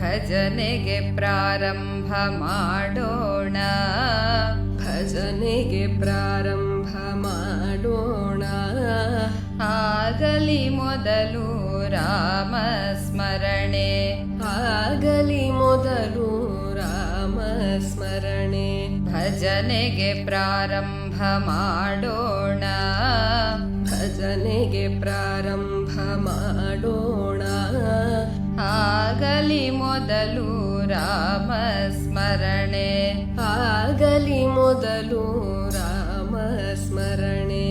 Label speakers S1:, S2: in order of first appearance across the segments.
S1: ಭಜನೆಗೆ ಪ್ರಾರಂಭ ಮಾಡೋಣ,
S2: ಭಜನೆಗೆ ಪ್ರಾರಂಭ ಮಾಡೋಣ.
S1: ಆಗಲಿ ಮೊದಲು ರಾಮ ಸ್ಮರಣೆ,
S2: ಆಗಲಿ ಮೊದಲು ರಾಮ ಸ್ಮರಣೆ.
S1: ಭಜನೆಗೆ ಪ್ರಾರಂಭ ಮಾಡೋಣ,
S2: ಭಜನೆಗೆ ಪ್ರಾರಂಭ ಮಾಡೋಣ.
S1: ಆಗಲಿ ಮೊದಲು ರಾಮ ಸ್ಮರಣೆ,
S2: ಆಗಲಿ ಮೊದಲು ರಾಮ ಸ್ಮರಣೆ.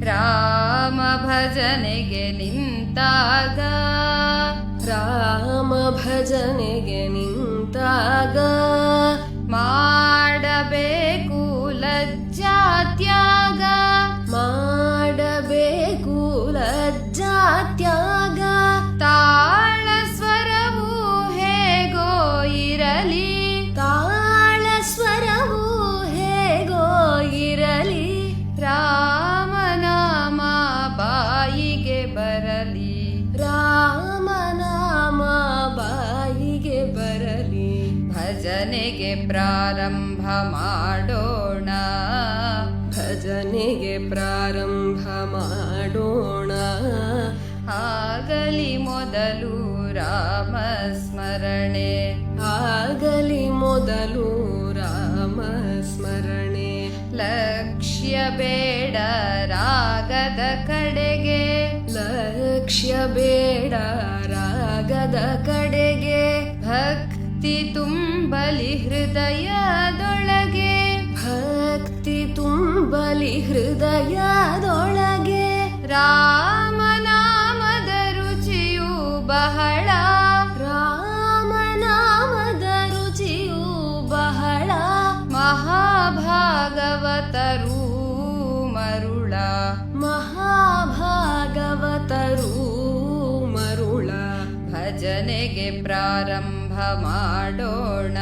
S1: ರಾಮ ಭಜನೆಗೆ ನಿಂತಾಗ,
S2: ರಾಮ ಭಜನೆಗೆ ನಿಂತಾಗ
S1: ಮಾಡಬೇಕು ಲಜ್ಜಾತ್ಯಾಗ,
S2: ಮಾಡಬೇಕು ಲಜ್ಜಾತ್ಯಾಗ.
S1: ತಾಳ ಸ್ವರವು ಹೇಗೋ ಇರಲಿ,
S2: ತಾಳ ಸ್ವರವು ಹೇಗೋ ಇರಲಿ.
S1: ರಾಮನಾಮ ಬಾಯಿಗೆ ಬರಲಿ,
S2: ರಾಮನಾಮ ಬಾಯಿಗೆ ಬರಲಿ.
S1: ಭಜನೆಗೆ ಪ್ರಾರಂಭ ಮಾಡೋಣ,
S2: ಭಜನೆಗೆ ಪ್ರಾರಂಭ ಮಾಡೋಣ.
S1: ಆಗಲಿ ಮೊದಲು ರಾಮ ಸ್ಮರಣೆ,
S2: ಆಗಲಿ ಮೊದಲು ರಾಮ ಸ್ಮರಣೆ.
S1: ಲಕ್ಷ್ಯ ಬೇಡ ರಾಗದ ಕಡೆಗೆ,
S2: ಲಕ್ಷ್ಯ ಬೇಡ ರಾಗದ ಕಡೆಗೆ.
S1: ಭಕ್ತಿ ತುಂಬಲಿ ಹೃದಯದೊಳಗೆ,
S2: ಭಕ್ತಿ ತುಂಬಲಿ ಹೃದಯದೊಳಗೆ.
S1: ರಾಮನಾಮದ ರುಚಿಯು ಬಹಳ,
S2: ರಾಮನಾಮದ ರುಚಿಯು ಬಹಳ.
S1: ಮಹಾಭಾಗವತರೂ ಮರುಳ,
S2: ಮಹಾಭಾಗವತರೂ ಮರುಳ.
S1: ಭಜನೆಗೆ ಪ್ರಾರಂಭ ಮಾಡೋಣ,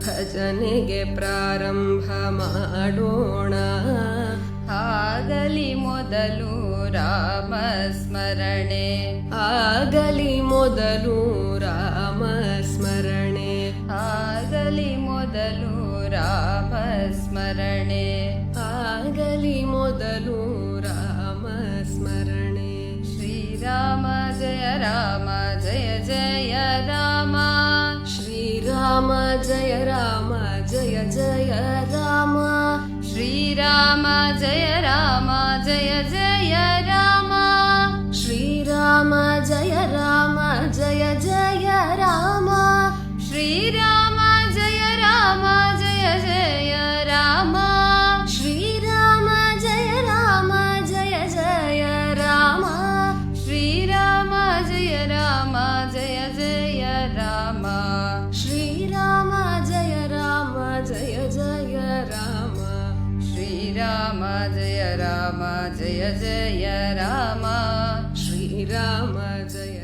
S2: ಭಜನೆಗೆ ಪ್ರಾರಂಭ ಮಾಡೋಣ.
S1: ಆಗಲಿ ಮೊದಲು ರಾಮ ಸ್ಮರಣೆ,
S2: ಆಗಲಿ ಮೊದಲು ರಾಮ ಸ್ಮರಣೆ.
S1: ಆಗಲಿ ಮೊದಲು ರಾಮ ಸ್ಮರಣೆ,
S2: ಆಗಲಿ ಮೊದಲು ರಾಮ ಸ್ಮರಣೆ.
S1: ಶ್ರೀರಾಮ ಜಯ ರಾಮ ಜಯ ಜಯ ರಾಮ,
S2: ಶ್ರೀರಾಮ ಜಯ ರಾಮ ಜಯ ಜಯ ರಾಮ.
S1: ಶ್ರೀರಾಮ ಜಯ ರಾಮ ಜಯ ಜಯ ರಾಮ,
S2: ಶ್ರೀರಾಮ ಜಯ ರಾಮ ಜಯ ಜಯ ರಾಮ.
S1: ಶ್ರೀರಾಮ ಜಯ ರಾಮ ಜಯ ಜಯ ರಾಮ,
S2: ಶ್ರೀರಾಮ ಜಯ ರಾಮ ಜಯ ಜಯ ರಾಮ.
S1: ಶ್ರೀರಾಮ ಜಯ ರಾಮ ಜಯ ಜಯ ರಾಮ,
S2: ಶ್ರೀರಾಮ ಜಯ ರಾಮ ಜಯ ಜಯ ರಾಮ.
S1: ಶ್ರೀರಾಮ ಜಯ ರಾಮ ಜಯ ಜಯ ರಾಮ,
S2: ಶ್ರೀರಾಮ ಜಯ